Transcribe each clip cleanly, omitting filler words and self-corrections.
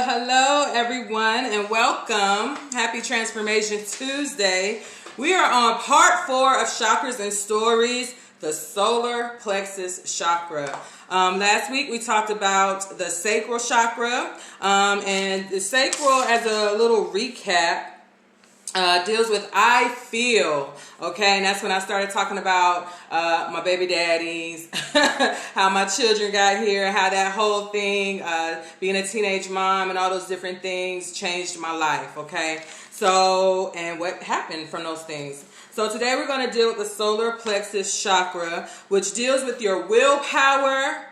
Hello, everyone, and welcome. Happy Transformation Tuesday. We are on part 4 of Chakras and Stories, the solar plexus chakra. Last week we talked about the sacral chakra, and the sacral, as a little recap, deals with I feel, okay, and that's when I started talking about my baby daddies, how my children got here, how that whole thing, being a teenage mom and all those different things changed my life, okay, so, and what happened from those things. So today we're going to deal with the solar plexus chakra, which deals with your willpower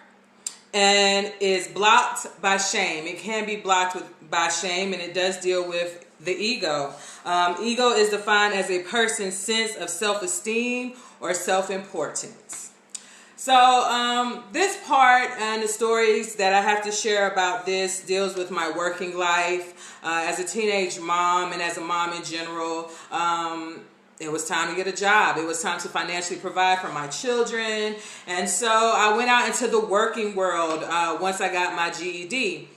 and is blocked by shame. It can be blocked by shame, and it does deal with the ego. Ego is defined as a person's sense of self-esteem or self-importance. So this part and the stories that I have to share about this deals with my working life as a teenage mom and as a mom in general. It was time to get a job. It was time to financially provide for my children. And so I went out into the working world once I got my GED.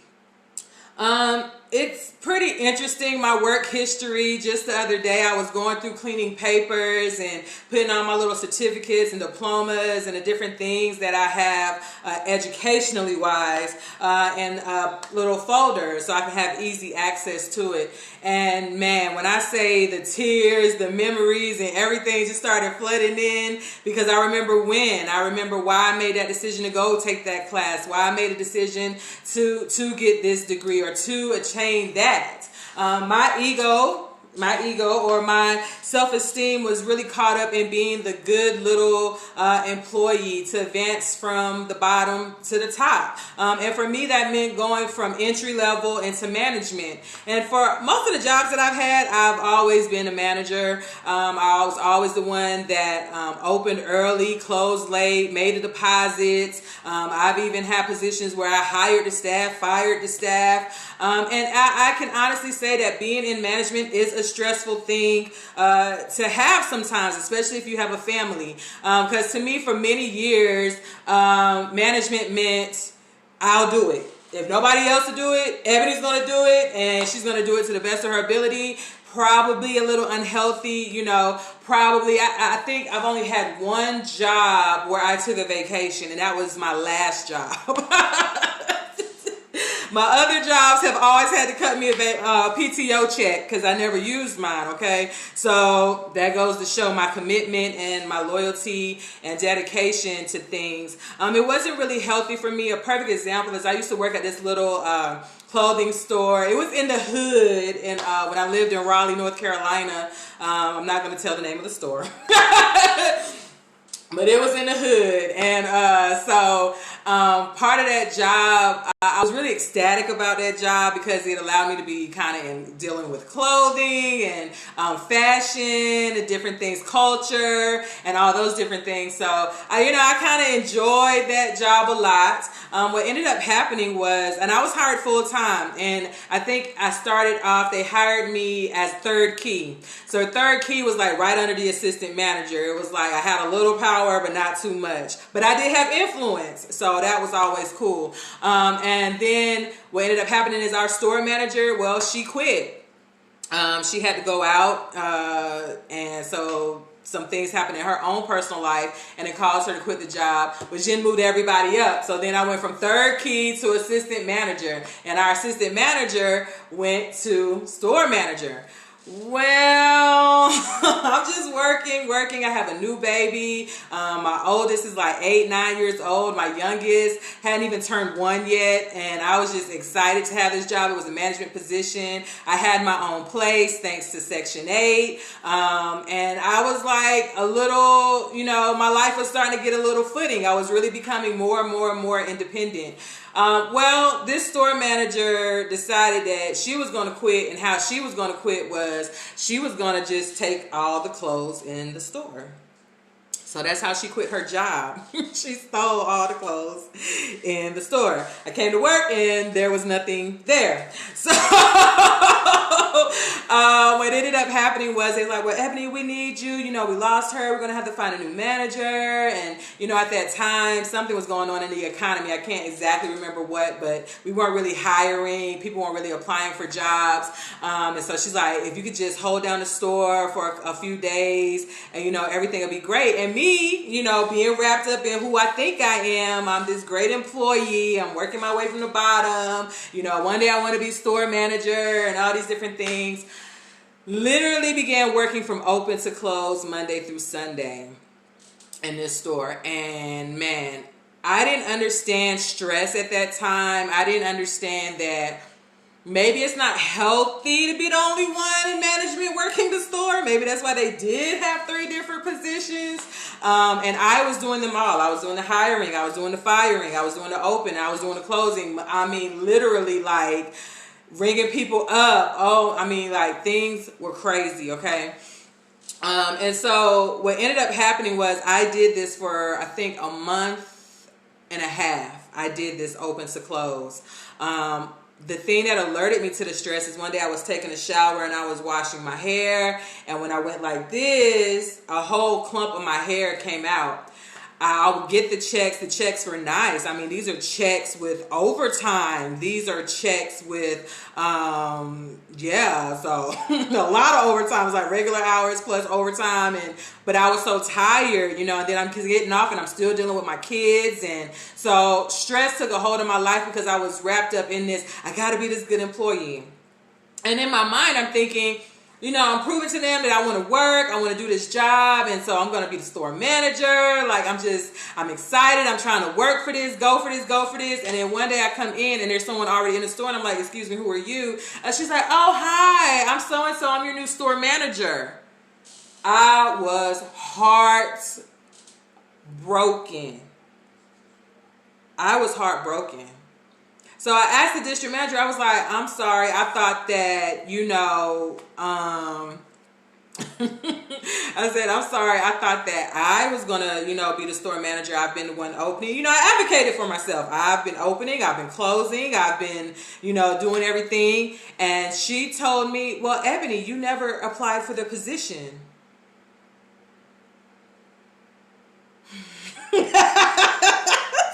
It's pretty interesting, my work history. Just the other day I was going through cleaning papers and putting on my little certificates and diplomas and the different things that I have educationally wise in little folders so I can have easy access to it. And man, when I say the tears, the memories and everything just started flooding in, because I remember why I made that decision to go take that class, why I made a decision to get this degree or to attain that. My ego or my self-esteem was really caught up in being the good little employee to advance from the bottom to the top. And for me, that meant going from entry level into management. And for most of the jobs that I've had, I've always been a manager. I was always the one that opened early, closed late, made the deposits. I've even had positions where I hired the staff, fired the staff. And I can honestly say that being in management is a stressful thing to have sometimes, especially if you have a family. Because to me, for many years, management meant I'll do it. If nobody else will do it, Ebony's going to do it, and she's going to do it to the best of her ability. Probably a little unhealthy, probably. I think I've only had one job where I took a vacation, and that was my last job. My other jobs have always had to cut me a PTO check because I never used mine, okay? So that goes to show my commitment and my loyalty and dedication to things. It wasn't really healthy for me. A perfect example is I used to work at this little clothing store. It was in the hood, and when I lived in Raleigh, North Carolina. I'm not going to tell the name of the store. But it was in the hood, and so part of that job, I was really ecstatic about that job because it allowed me to be kind of in dealing with clothing and fashion and different things, culture and all those different things. So I kind of enjoyed that job a lot. What ended up happening was, and I was hired full time, and I think I started off, they hired me as third key. So third key was like right under the assistant manager. It was like I had a little power, but not too much. But I did have influence, so that was always cool. And then what ended up happening is our store manager, well, she quit. She had to go out, and so some things happened in her own personal life, and it caused her to quit the job, which then moved everybody up. So then I went from third key to assistant manager, and our assistant manager went to store manager. Well, I'm just working. I have a new baby. My oldest is like 8, 9 years old. My youngest hadn't even turned 1 yet. And I was just excited to have this job. It was a management position. I had my own place thanks to Section 8. And I was like a little, my life was starting to get a little footing. I was really becoming more and more independent. Well, this store manager decided that she was going to quit, and how she was going to quit was she was going to just take all the clothes in the store. So that's how she quit her job. She stole all the clothes in the store. I came to work and there was nothing there. So what ended up happening was they're like, well, Ebony, we need you. You know, we lost her. We're going to have to find a new manager. And, you know, at that time, something was going on in the economy. I can't exactly remember what, but we weren't really hiring. People weren't really applying for jobs. And so she's like, if you could just hold down the store for a few days and, you know, everything will be great. And me, you know, being wrapped up in who I think I am, I'm this great employee, I'm working my way from the bottom, you know, one day I want to be store manager and all these different things. Literally began working from open to close Monday through Sunday in this store. And man, I didn't understand stress at that time. I didn't understand that maybe it's not healthy to be the only one in management working the store. Maybe that's why they did have 3 different positions. And I was doing them all. I was doing the hiring. I was doing the firing. I was doing the open. I was doing the closing. I mean, literally like ringing people up. Oh, I mean, like things were crazy, okay? And so what ended up happening was I did this for, I think, a month and a half. I did this open to close. The thing that alerted me to the stress is one day I was taking a shower and I was washing my hair. And when I went like this, a whole clump of my hair came out. I would get the checks. The checks were nice. I mean, these are checks with overtime. These are checks with, so a lot of overtime. It was like regular hours plus overtime. But I was so tired, you know, and then I'm getting off and I'm still dealing with my kids. And so stress took a hold of my life because I was wrapped up in this. I got to be this good employee. And in my mind, I'm thinking, you know, I'm proving to them that I want to work. I want to do this job. And so I'm going to be the store manager. Like, I'm excited. I'm trying to work for this, go for this, go for this. And then one day I come in and there's someone already in the store. And I'm like, excuse me, who are you? And she's like, oh, hi, I'm so-and-so. I'm your new store manager. I was heartbroken. So I asked the district manager, I was like, I'm sorry, I thought that, you know, I said, I'm sorry, I thought that I was going to, you know, be the store manager. I've been the one opening. You know, I advocated for myself. I've been opening, I've been closing, I've been, you know, doing everything. And she told me, well, Ebony, you never applied for the position.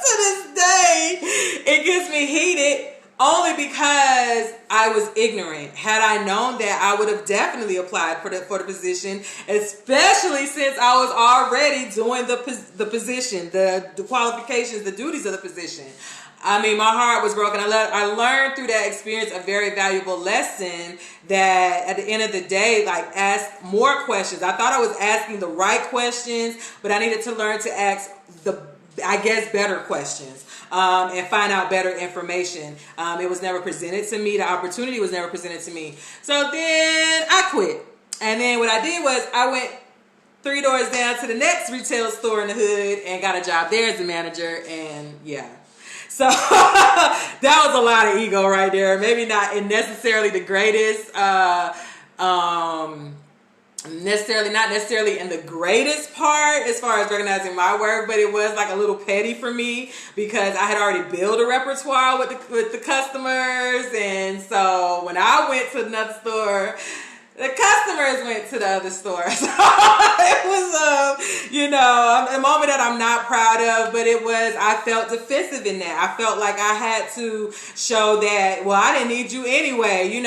To this day, it gets me heated only because I was ignorant. Had I known that, I would have definitely applied for the position, especially since I was already doing the position, the qualifications, the duties of the position. I mean, my heart was broken. I learned through that experience a very valuable lesson that at the end of the day, like, ask more questions. I thought I was asking the right questions, but I needed to learn to ask better questions and find out better information. It was never presented to me. The opportunity was never presented to me. So then I quit. And then what I did was I went 3 doors down to the next retail store in the hood and got a job there as a manager. And yeah. So that was a lot of ego right there. Maybe not necessarily the greatest, not necessarily in the greatest part as far as recognizing my work, but it was like a little petty for me because I had already built a repertoire with the customers. And so when I went to another store, the customers went to the other store. So it was, a moment that I'm not proud of, but I felt defensive in that. I felt like I had to show that, well, I didn't need you anyway,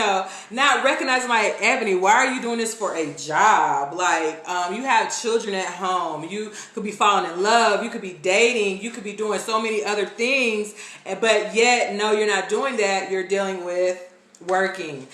not recognizing my Ebony, why are you doing this for a job? Like, you have children at home. You could be falling in love. You could be dating. You could be doing so many other things, but yet, no, you're not doing that. You're dealing with working,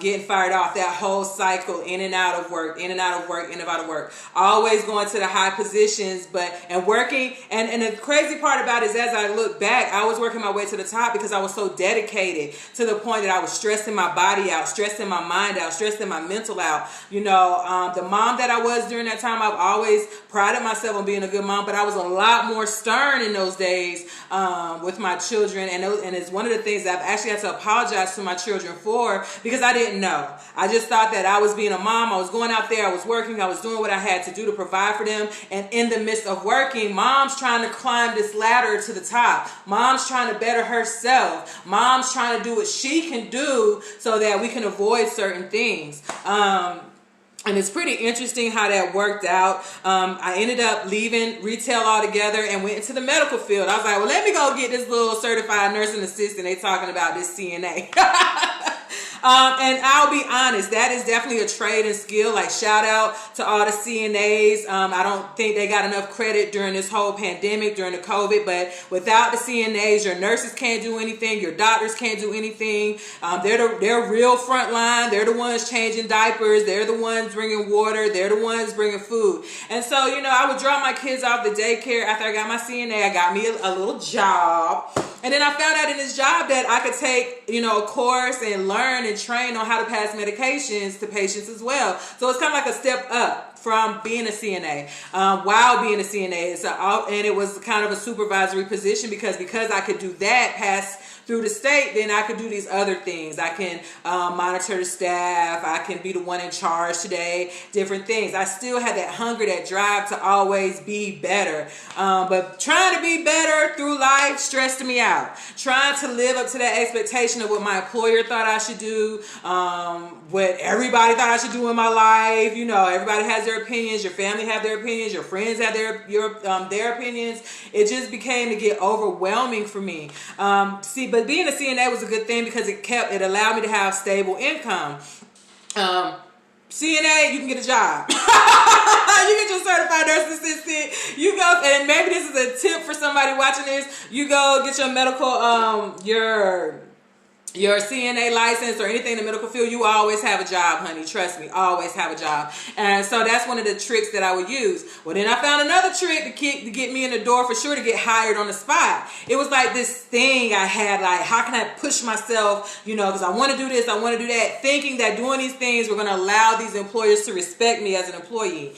getting fired off, that whole cycle, in and out of work, in and out of work, in and out of work, always going to the high positions, and working. And the crazy part about it is, as I look back, I was working my way to the top because I was so dedicated to the point that I was stressing my body out, stressing my mind out, stressing my mental out. The mom that I was during that time, I've always prided myself on being a good mom, but I was a lot more stern in those days with my children. And it's one of the things that I've actually had to apologize to my children children for, because I didn't know. I just thought that I was being a mom. I was going out there, I was working, I was doing what I had to do to provide for them. And in the midst of working, mom's trying to climb this ladder to the top. Mom's trying to better herself. Mom's trying to do what she can do so that we can avoid certain things. And it's pretty interesting how that worked out. I ended up leaving retail altogether and went into the medical field. I was like, well, let me go get this little certified nursing assistant. They talking about this CNA. And I'll be honest, that is definitely a trade and skill. Like, shout out to all the CNAs. I don't think they got enough credit during this whole pandemic, during the COVID, but without the CNAs, your nurses can't do anything. Your doctors can't do anything. They're real front line. They're the ones changing diapers. They're the ones bringing water. They're the ones bringing food. And so, you know, I would drop my kids off the daycare after I got my CNA. I got me a little job. And then I found out in this job that I could take, you know, a course and learn and train on how to pass medications to patients as well. So it's kind of like a step up from being a CNA. While being a CNA, and it was kind of a supervisory position because I could do that, pass through the state, then I could do these other things. I can monitor the staff. I can be the one in charge today, different things. I still had that hunger, that drive to always be better. But trying to be better through life stressed me out. Trying to live up to that expectation of what my employer thought I should do, what everybody thought I should do in my life. You know, everybody has their opinions. Your family have their opinions. Your friends have their opinions. It just became to get overwhelming for me. But being a CNA was a good thing because it allowed me to have stable income. CNA, you can get a job. You get your certified nurse assistant. You go, and maybe this is a tip for somebody watching this. You go get your medical, your CNA license or anything in the medical field. You always have a job, honey. Trust me, always have a job. And so that's one of the tricks that I would use. Well, then I found another trick to get me in the door for sure, to get hired on the spot. It was like this thing I had, like, how can I push myself, you know, because I want to do this, I want to do that, thinking that doing these things were going to allow these employers to respect me as an employee.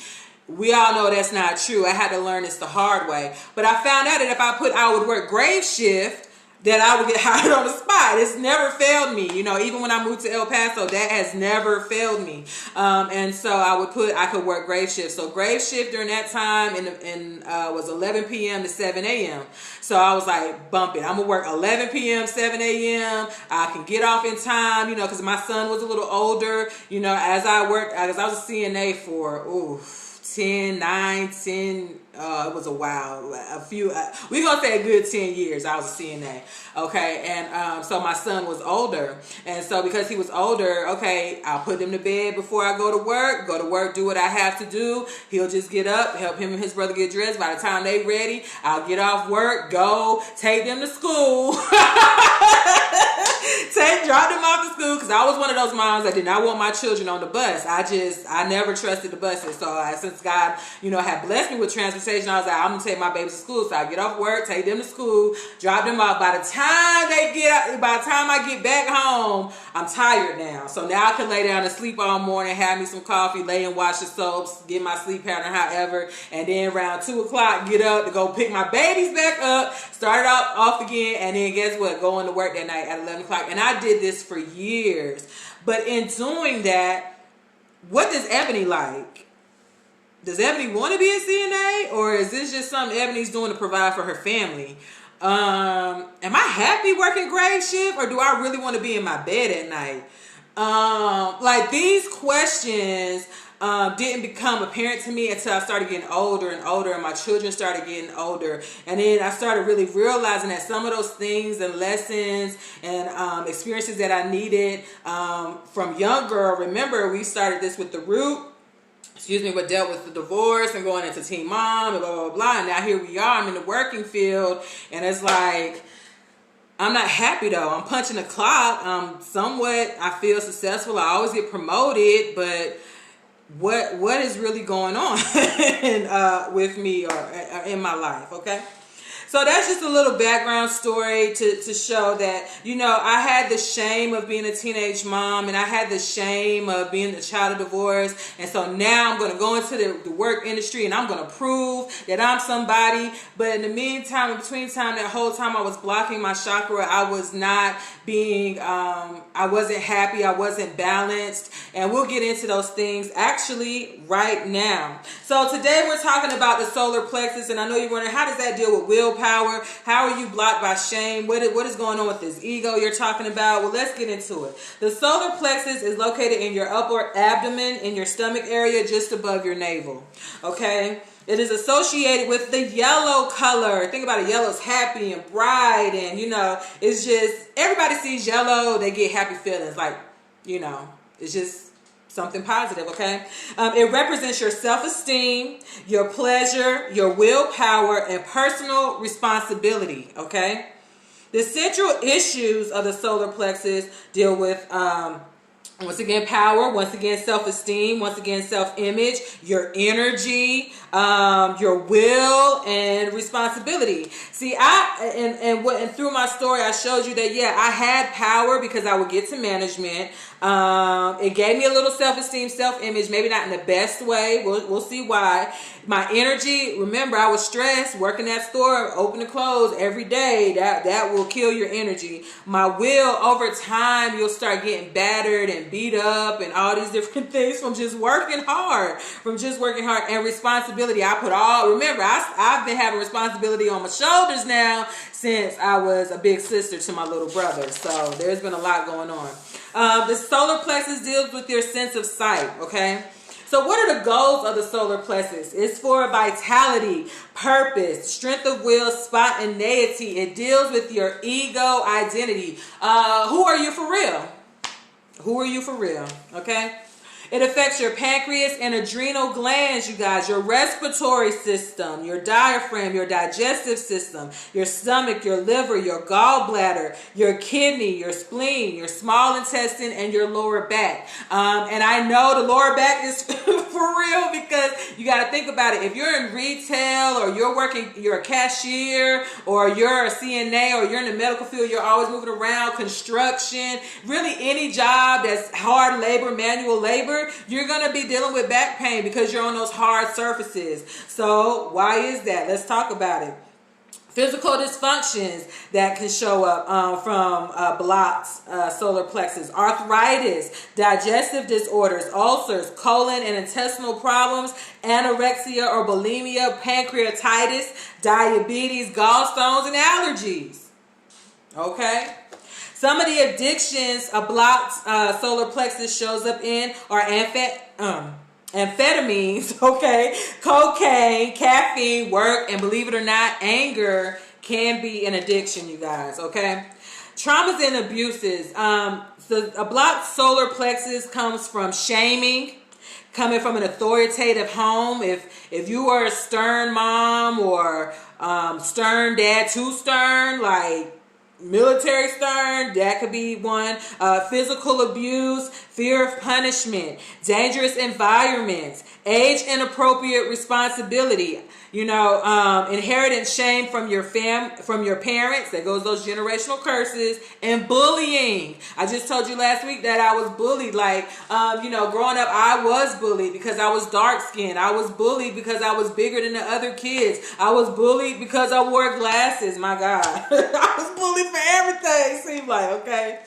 We all know that's not true. I had to learn this the hard way. But I found out that if I would work grave shift, that I would get hired on the spot. It's never failed me. You know, even when I moved to El Paso, that has never failed me. And so I could work grave shift. So grave shift during that time was 11 p.m. to 7 a.m. So I was like, bump it. I'm going to work 11 p.m., 7 a.m. I can get off in time, you know, because my son was a little older. You know, as I was a CNA for, 10, it was a while, we're going to say a good 10 years I was a CNA, okay, and so my son was older, and so because he was older, okay, I'll put him to bed before I go to work, do what I have to do. He'll just get up, help him and his brother get dressed. By the time they ready, I'll get off work, go, take them to school, drop them off to school, because I was one of those moms that did not want my children on the bus. I never trusted the buses. So since God, you know, had blessed me with transportation, I was like, I'm going to take my babies to school. So I get off work, take them to school, drop them off. By the time I get back home, I'm tired now. So now I can lay down and sleep all morning, have me some coffee, lay and watch the soaps, get my sleep pattern however, and then around 2 o'clock, get up to go pick my babies back up, start off again, and then guess what? Going to work that night at 11 o'clock. And I did this for years. But in doing that, what does Ebony like? Does Ebony want to be a CNA, or is this just something Ebony's doing to provide for her family? Am I happy working grave shift, or do I really want to be in my bed at night? Like, these questions didn't become apparent to me until I started getting older and older, and my children started getting older. And then I started really realizing that some of those things and lessons and experiences that I needed from young girl. Remember, we started this with the root. What dealt with the divorce and going into teen mom and blah, blah, blah. And now here we are. I'm in the working field, and it's like, I'm not happy though. I'm punching the clock. I feel successful. I always get promoted, but what is really going on with me or in my life, okay? So that's just a little background story to show that, you know, I had the shame of being a teenage mom, and I had the shame of being a child of divorce. And so now I'm going to go into the work industry, and I'm going to prove that I'm somebody. But in the meantime, in between time, that whole time I was blocking my chakra, I was not being, I wasn't happy, I wasn't balanced. And we'll get into those things actually right now. So today we're talking about the solar plexus, and I know you're wondering, how does that deal with willpower? How are you blocked by shame? What is going on with this ego you're talking about? Well, let's get into it. The solar plexus is located in your upper abdomen, in your stomach area, just above your navel. Okay? It is associated with the yellow color. Think about it. Yellow's happy and bright, and, you know, it's just, everybody sees yellow, they get happy feelings. Like, you know, it's just something positive, okay? It represents your self-esteem, your pleasure, your willpower, and personal responsibility, okay? The central issues of the solar plexus deal with, once again, power, once again, self-esteem, once again, self-image, your energy, your will, and responsibility. See, and through my story, I showed you that, yeah, I had power because I would get to management. It gave me a little self-esteem, self-image, maybe not in the best way. We'll see why. My energy, remember, I was stressed, working that store, open and close every day. That will kill your energy. My will, over time, you'll start getting battered and beat up and all these different things from just working hard. And responsibility. I put all, remember, I've been having responsibility on my shoulders now since I was a big sister to my little brother. So there's been a lot going on. The solar plexus deals with your sense of sight, okay? So what are the goals of the solar plexus? It's for vitality, purpose, strength of will, spontaneity. It deals with your ego identity. Who are you for real? Who are you for real? Okay? It affects your pancreas and adrenal glands, you guys, your respiratory system, your diaphragm, your digestive system, your stomach, your liver, your gallbladder, your kidney, your spleen, your small intestine, and your lower back. And I know the lower back is for real, because you got to think about it. If you're in retail, or you're a cashier, or you're a CNA, or you're in the medical field, you're always moving around, construction, really any job that's hard labor, manual labor, you're going to be dealing with back pain because you're on those hard surfaces. So why is that? Let's talk about it. Physical dysfunctions that can show up from blocked solar plexus: arthritis, digestive disorders, ulcers, colon and intestinal problems, anorexia or bulimia, pancreatitis, diabetes, gallstones, and allergies. Okay? Some of the addictions a blocked solar plexus shows up in are amphetamines, okay, cocaine, caffeine, work, and believe it or not, anger can be an addiction, you guys, okay? Traumas and abuses. So a blocked solar plexus comes from shaming, coming from an authoritative home. If you are a stern mom, or stern dad, too stern, like military stern, that could be one. Physical abuse, fear of punishment, dangerous environments, age inappropriate responsibility, inheritance shame from your parents. That goes those generational curses, and bullying. I just told you last week that I was bullied. Growing up, I was bullied because I was dark skinned. I was bullied because I was bigger than the other kids. I was bullied because I wore glasses. My God, I was bullied for everything. Seemed like, okay.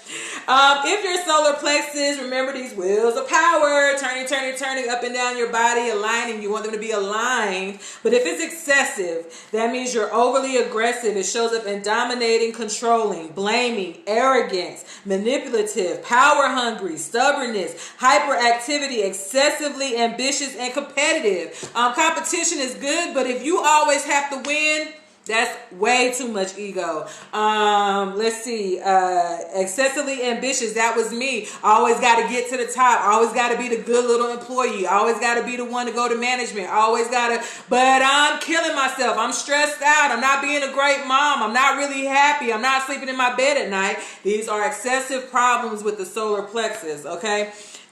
If your solar plexus, remember these wheels of power, turning up and down your body, aligning. You want them to be aligned. But if it's excessive, that means you're overly aggressive. It shows up in dominating, controlling, blaming, arrogance, manipulative, power hungry, stubbornness, hyperactivity, excessively ambitious, and competitive. Competition is good, but if you always have to win, that's way too much ego. Let's see. Excessively ambitious. That was me. Always got to get to the top. Always got to be the good little employee. Always got to be the one to go to management. Always got to. But I'm killing myself. I'm stressed out. I'm not being a great mom. I'm not really happy. I'm not sleeping in my bed at night. These are excessive problems with the solar plexus. Okay.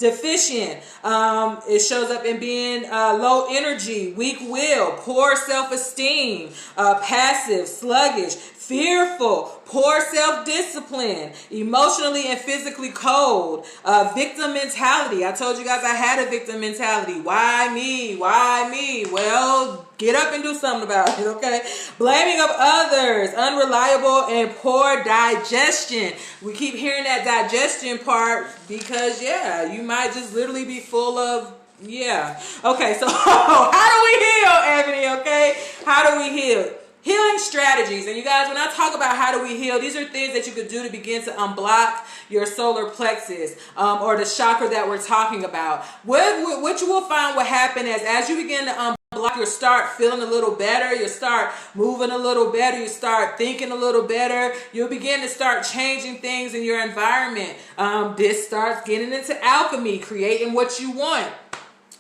deficient. It shows up in being low energy, weak will, poor self-esteem, passive, sluggish, fearful, poor self-discipline, emotionally and physically cold, victim mentality. I told you guys I had a victim mentality. Why me? Why me? Well, get up and do something about it, okay? Blaming of others, unreliable, and poor digestion. We keep hearing that digestion part because, yeah, you might just literally be full of, yeah. Okay, so how do we heal, Ebony, okay? How do we heal? Healing strategies. And you guys, when I talk about how do we heal, these are things that you could do to begin to unblock your solar plexus or the chakra that we're talking about. What you will find will happen is as you begin to unblock, you'll start feeling a little better. You'll start moving a little better. You start thinking a little better. You'll begin to start changing things in your environment. This starts getting into alchemy, creating what you want.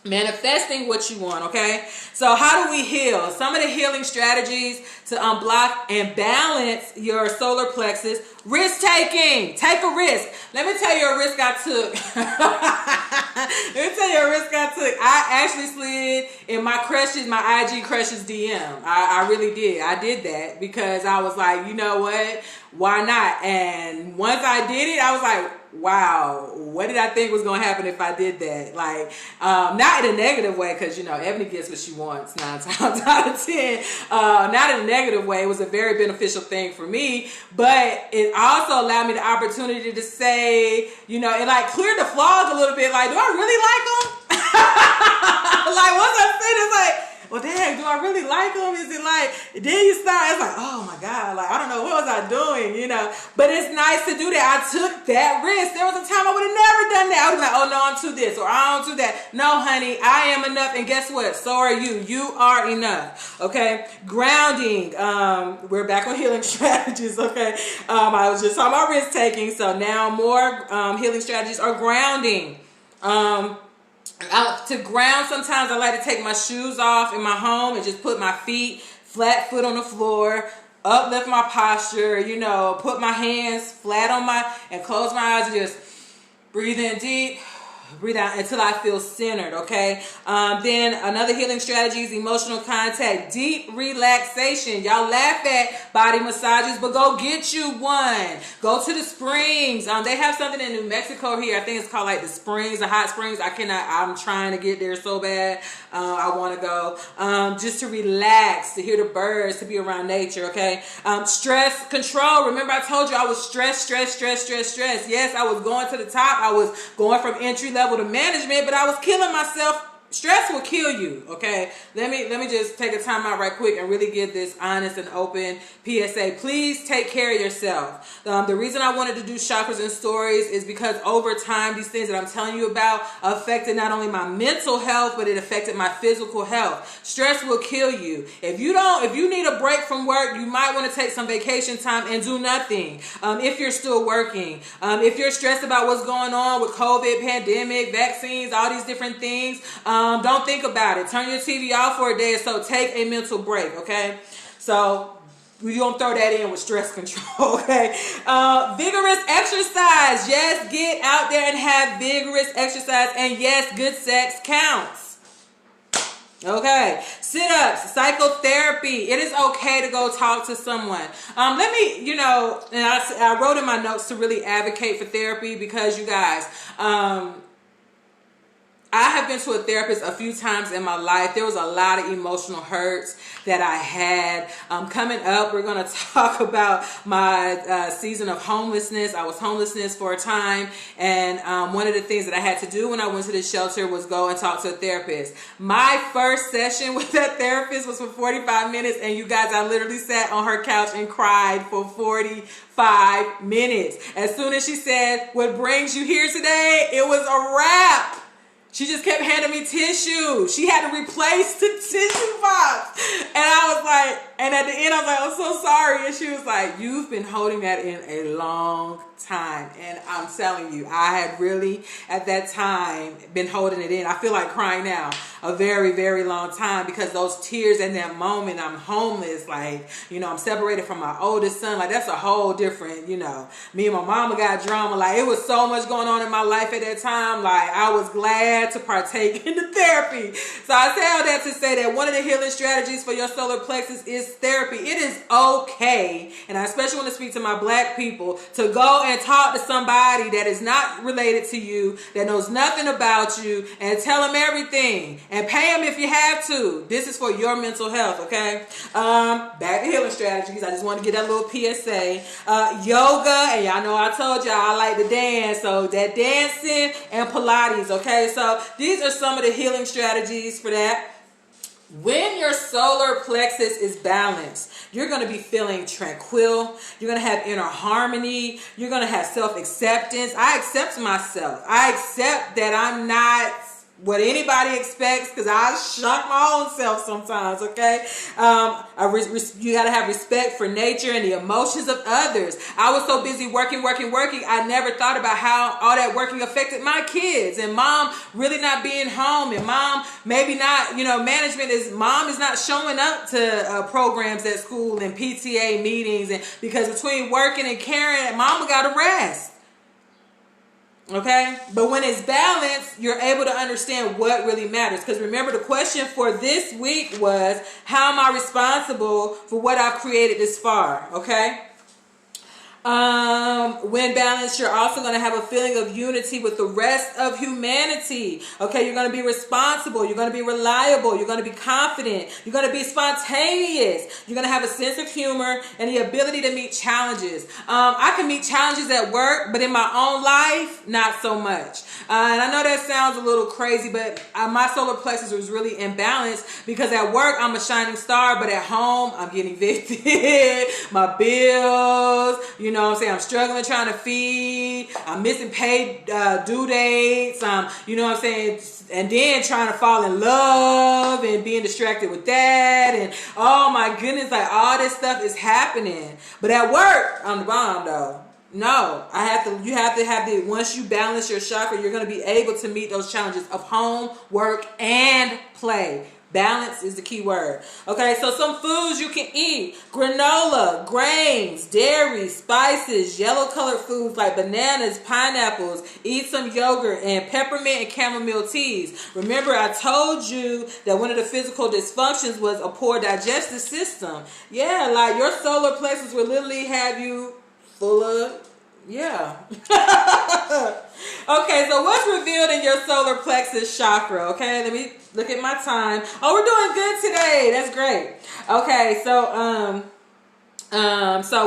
Manifesting what you want, okay? So how do we heal? Some of the healing strategies to unblock and balance your solar plexus. Risk taking. Take a risk. Let me tell you a risk I took. Let me tell you a risk I took. I actually slid in my crushes, my IG crushes DM. I really did. I did that because I was like, you know what? Why not? And once I did it, I was like, wow, what did I think was going to happen if I did that? Like, not in a negative way, because, you know, Ebony gets what she wants 9 times out of 10. Not in a negative way. It was a very beneficial thing for me, but it also allowed me the opportunity to say, you know, it like cleared the flaws a little bit. Like, do I really like them? Like, once I said it's like, well, dang, do I really like them? Is it like, then you start, it's like, oh my God, like, I don't know, what was I doing, you know? But it's nice to do that. I took that risk. There was a time I would have never done that. I would have been like, oh no, I'm too this, or I don't do that. No, honey, I am enough, and guess what? So are you. You are enough, okay? Grounding. We're back on healing strategies, okay? I was just talking about risk taking, so now more healing strategies are grounding. To ground, sometimes I like to take my shoes off in my home and just put my feet flat foot on the floor, uplift my posture, you know, put my hands flat on and close my eyes and just breathe in deep, breathe out until I feel centered, okay? Then another healing strategy is emotional contact, deep relaxation. Y'all laugh at body massages, but go get you one. Go to the springs. They have something in New Mexico here. I think it's called like the springs, the hot springs. I'm trying to get there so bad. I want to go just to relax, to hear the birds, to be around nature, okay? Stress control. Remember I told you I was stressed. Yes, I was going to the top. I was going from entry level to management, but I was killing myself. Stress will kill you, okay? Let me just take a time out right quick and really give this honest and open PSA. Please take care of yourself. The reason I wanted to do chakras and stories is because over time, these things that I'm telling you about affected not only my mental health, but it affected my physical health. Stress will kill you. If you need a break from work, you might want to take some vacation time and do nothing. If you're still working, if you're stressed about what's going on with COVID, pandemic, vaccines, all these different things, don't think about it. Turn your TV off for a day or so. Take a mental break, okay? So you don't throw that in with stress control, okay? Vigorous exercise. Yes, get out there and have vigorous exercise. And yes, good sex counts. Okay, sit-ups, psychotherapy. It is okay to go talk to someone. Let me, and I wrote in my notes to really advocate for therapy because you guys, I have been to a therapist a few times in my life. There was a lot of emotional hurts that I had. Coming up, we're going to talk about my season of homelessness. I was homeless for a time, and one of the things that I had to do when I went to the shelter was go and talk to a therapist. My first session with that therapist was for 45 minutes, and you guys, I literally sat on her couch and cried for 45 minutes. As soon as she said, "What brings you here today?" it was a wrap. She just kept handing me tissue. She had to replace the tissue box. And I was like, and at the end I was like, I'm so sorry. And she was like, you've been holding that in a long time. And I'm telling you, I had really at that time been holding it in. I feel like crying now. A very, very long time, because those tears in that moment, I'm homeless, like, you know, I'm separated from my oldest son. Like, that's a whole different, you know, me and my mama got drama. Like, it was so much going on in my life at that time. Like, I was glad to partake in the therapy. So I say all that to say that one of the healing strategies for your solar plexus is therapy. It is okay, and I especially want to speak to my black people, to go and talk to somebody that is not related to you, that knows nothing about you, and tell them everything. And pay them if you have to. This is for your mental health, okay? Back to healing strategies. I just want to get that little PSA. Yoga, and y'all know I told y'all I like to dance, so that dancing and Pilates, okay? So these are some of the healing strategies for that. When your solar plexus is balanced, you're going to be feeling tranquil. You're going to have inner harmony. You're going to have self-acceptance. I accept myself. I accept that I'm not what anybody expects, because I shock my own self sometimes, okay? You got to have respect for nature and the emotions of others. I was so busy working, I never thought about how all that working affected my kids, and mom really not being home, and mom maybe not, you know, mom is not showing up to programs at school and PTA meetings, and because between working and caring, mama got to rest. Okay, but when it's balanced, you're able to understand what really matters. Because remember, the question for this week was, how am I responsible for what I've created this far? Okay. When balanced, you're also going to have a feeling of unity with the rest of humanity. Okay, you're going to be responsible. You're going to be reliable. You're going to be confident. You're going to be spontaneous. You're going to have a sense of humor and the ability to meet challenges. I can meet challenges at work, but in my own life, not so much. And I know that sounds a little crazy, but my solar plexus was really imbalanced, because at work, I'm a shining star, but at home, I'm getting evicted. My bills, you know what I'm saying, I'm struggling trying to feed, I'm missing paid due dates, you know what I'm saying, and then trying to fall in love and being distracted with that, and oh my goodness, like all this stuff is happening. But at work, I'm the bomb though. No, you have to have once you balance your chakra, you're going to be able to meet those challenges of home, work, and play. Balance is the key word. Okay, so some foods you can eat: granola, grains, dairy, spices, yellow colored foods like bananas, pineapples. Eat some yogurt and peppermint and chamomile teas. Remember, I told you that one of the physical dysfunctions was a poor digestive system. Yeah, like your solar plexus will literally have you full of, yeah. Okay, so what's revealed in your solar plexus chakra? Okay, let me look at my time. Oh, we're doing good today. That's great. Okay, so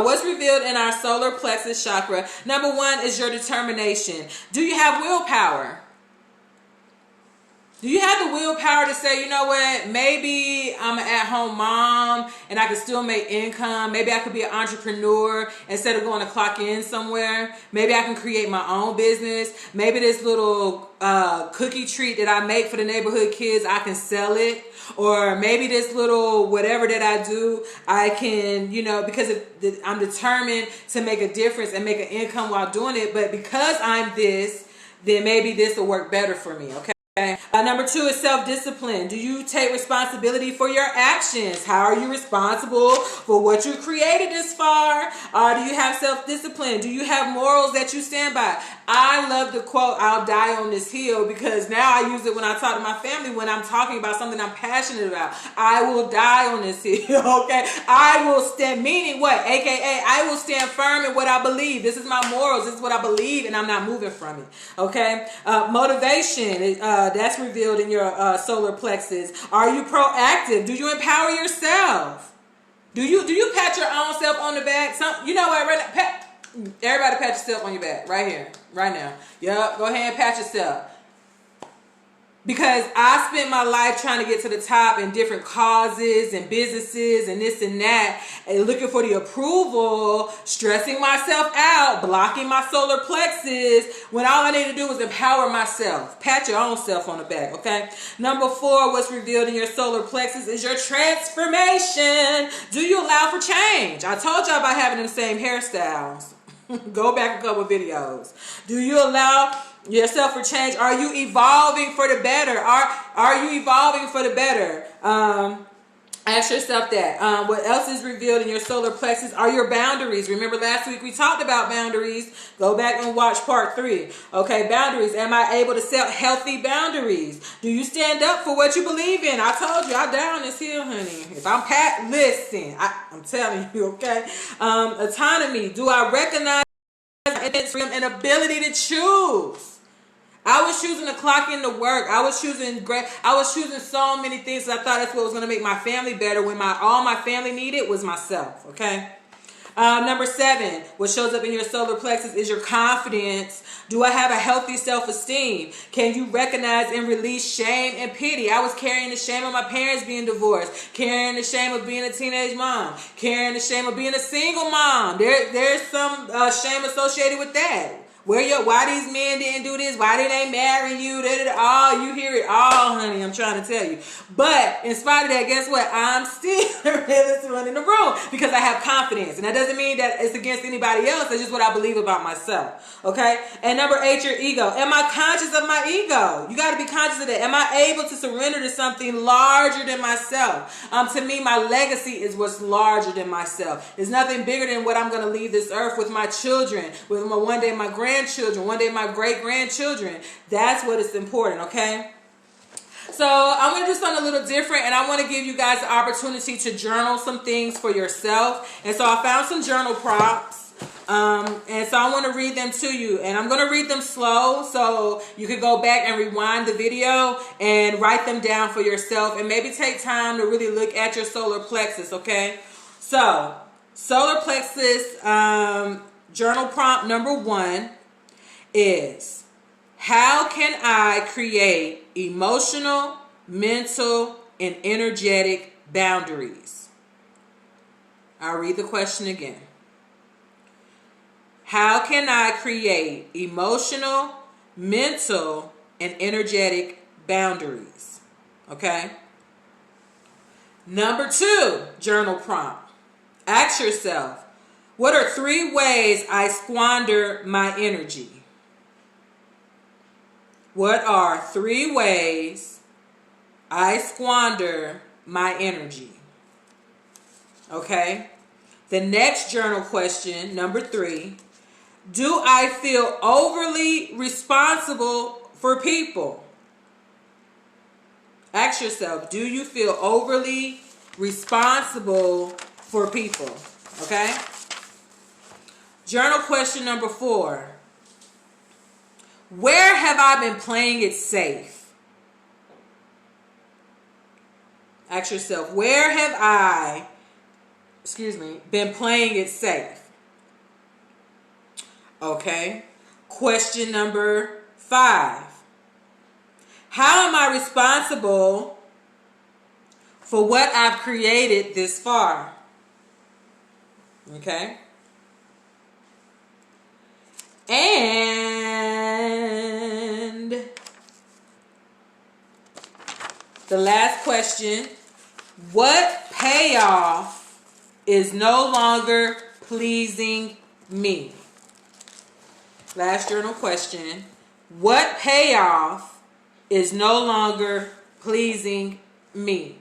what's revealed in our solar plexus chakra? Number one is your determination. Do you have willpower? Do you have the willpower to say, you know what, maybe I'm an at-home mom and I can still make income. Maybe I could be an entrepreneur instead of going to clock in somewhere. Maybe I can create my own business. Maybe this little cookie treat that I make for the neighborhood kids, I can sell it. Or maybe this little whatever that I do, I can, you know, because I'm determined to make a difference and make an income while doing it. But because I'm this, then maybe this will work better for me, okay? Number two is self-discipline. Do you take responsibility for your actions? How are you responsible for what you created this far? Do you have self-discipline? Do you have morals that you stand by? I love the quote, "I'll die on this hill," because now I use it when I talk to my family, when I'm talking about something I'm passionate about. I will die on this hill, okay? I will stand, meaning what? AKA, I will stand firm in what I believe. This is my morals. This is what I believe, and I'm not moving from it, okay? Motivation, that's revealed in your solar plexus. Are you proactive? Do you empower yourself? Do you pat your own self on the back? You know what? Everybody pat yourself on your back right here, right now. Yep, go ahead and pat yourself. because I spent my life trying to get to the top in different causes and businesses and this and that, and looking for the approval, stressing myself out, blocking my solar plexus, when all I need to do is empower myself. Pat your own self on the back, okay? Number 4, what's revealed in your solar plexus is your transformation. Do you allow for change? I told y'all about having them same hairstyles. Go back a couple videos. Do you allow yourself for change? Are you evolving for the better? Are you evolving for the better? Ask yourself that. What else is revealed in your solar plexus are your boundaries. Remember last week we talked about boundaries. Go back and watch part 3. Okay, boundaries. Am I able to set healthy boundaries? Do you stand up for what you believe in? I told you, I down this hill, honey. If I'm Pat, listen. I'm telling you, okay? Autonomy. Do I recognize an ability to choose? I was choosing to clock into work. I was choosing so many things that I thought that's what was going to make my family better when all my family needed was myself, okay? Number 7, what shows up in your solar plexus is your confidence. Do I have a healthy self-esteem? Can you recognize and release shame and pity? I was carrying the shame of my parents being divorced, carrying the shame of being a teenage mom, carrying the shame of being a single mom. There's some shame associated with that. Why these men didn't do this? Why didn't they marry you? You hear it all, honey. I'm trying to tell you. But in spite of that, guess what? I'm still the realest one in the room because I have confidence. And that doesn't mean that it's against anybody else. It's just what I believe about myself. Okay? And number 8, your ego. Am I conscious of my ego? You got to be conscious of that. Am I able to surrender to something larger than myself? To me, my legacy is what's larger than myself. There's nothing bigger than what I'm going to leave this earth with my children, with one day my grandchildren, one day my great-grandchildren. That's what is important, okay? So I'm going to do something a little different, and I want to give you guys the opportunity to journal some things for yourself. And so I found some journal prompts, and so I want to read them to you. And I'm going to read them slow, so you can go back and rewind the video and write them down for yourself, and maybe take time to really look at your solar plexus, okay? So, solar plexus journal prompt number 1 is, how can I create emotional, mental, and energetic boundaries? I'll read the question again. How can I create emotional, mental, and energetic boundaries? Okay? Number 2, journal prompt. Ask yourself, what are 3 ways I squander my energy? What are 3 ways I squander my energy? Okay? The next journal question, number 3, do I feel overly responsible for people? Ask yourself, do you feel overly responsible for people? Okay? Journal question number 4. Where have I been playing it safe? Ask yourself, where have I, been playing it safe? Okay. Question number 5. How am I responsible for what I've created this far? Okay. And the last question, what payoff is no longer pleasing me? Last journal question, what payoff is no longer pleasing me?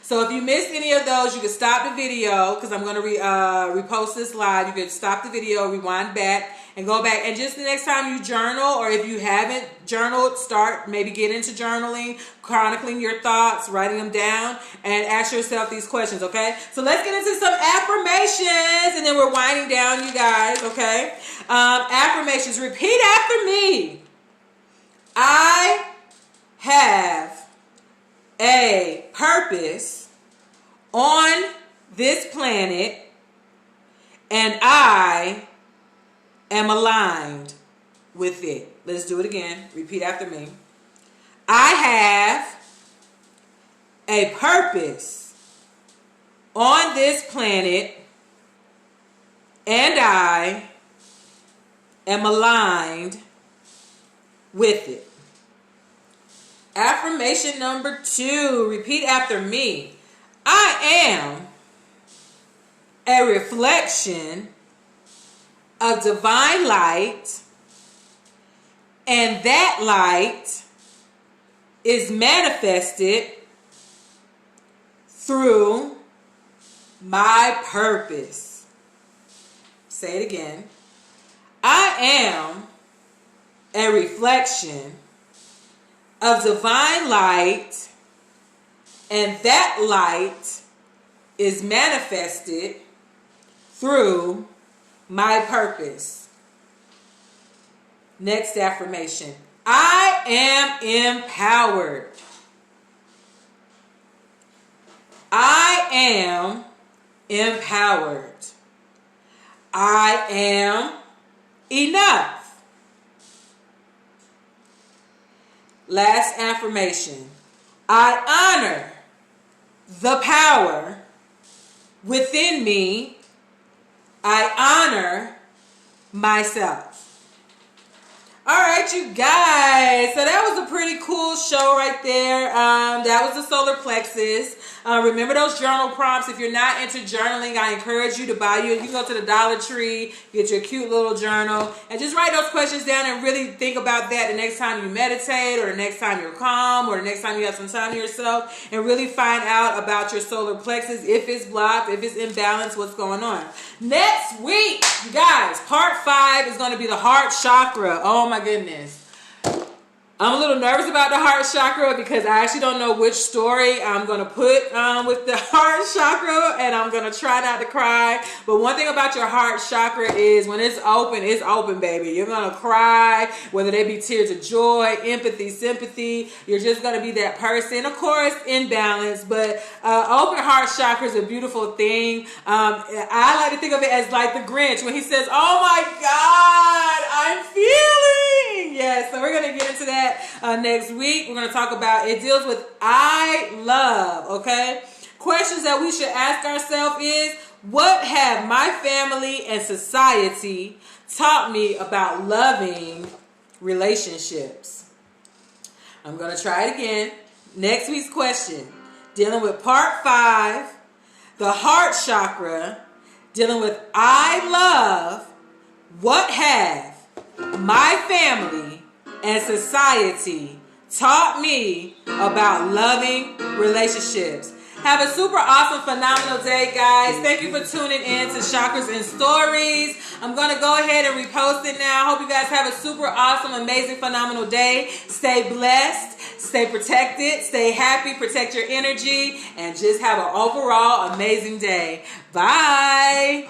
So if you missed any of those, you can stop the video because I'm going to repost this live. You can stop the video, rewind back, and go back. And just the next time you journal, or if you haven't journaled, maybe get into journaling, chronicling your thoughts, writing them down, and ask yourself these questions, okay? So let's get into some affirmations, and then we're winding down, you guys, okay? Affirmations. Repeat after me. I have a purpose on this planet, and I am aligned with it. Let's do it again. Repeat after me. I have a purpose on this planet, and I am aligned with it. Affirmation number 2, repeat after me. I am a reflection of divine light, and that light is manifested through my purpose. Say it again. I am a reflection of divine light, and that light is manifested through my purpose. Next affirmation. I am empowered. I am empowered. I am enough. Last affirmation. I honor the power within me. I honor myself. All right, you guys. So that was a pretty cool show right there. That was the solar plexus. Remember those journal prompts. If you're not into journaling, I encourage you to buy you. You can go to the Dollar Tree, get your cute little journal, and just write those questions down and really think about that the next time you meditate, or the next time you're calm, or the next time you have some time to yourself, and really find out about your solar plexus, if it's blocked, if it's imbalanced, what's going on. Next week, you guys, part 5 is going to be the heart chakra. Oh my goodness. I'm a little nervous about the heart chakra because I actually don't know which story I'm going to put with the heart chakra, and I'm going to try not to cry. But one thing about your heart chakra is when it's open, baby. You're going to cry, whether they be tears of joy, empathy, sympathy. You're just going to be that person. Of course, in balance, but open heart chakra is a beautiful thing. I like to think of it as like the Grinch when he says, oh my God, I'm feeling. Yes, so we're going to get into that next week. We're going to talk about, it deals with I love, okay? Questions that we should ask ourselves is, what have my family and society taught me about loving relationships? I'm going to try it again. Next week's question, dealing with part 5, the heart chakra, dealing with I love, what have my family and society taught me about loving relationships. Have a super awesome, phenomenal day, guys. Thank you for tuning in to Chakras and Stories. I'm going to go ahead and repost it now. Hope you guys have a super awesome, amazing, phenomenal day. Stay blessed, stay protected, stay happy, protect your energy, and just have an overall amazing day. Bye.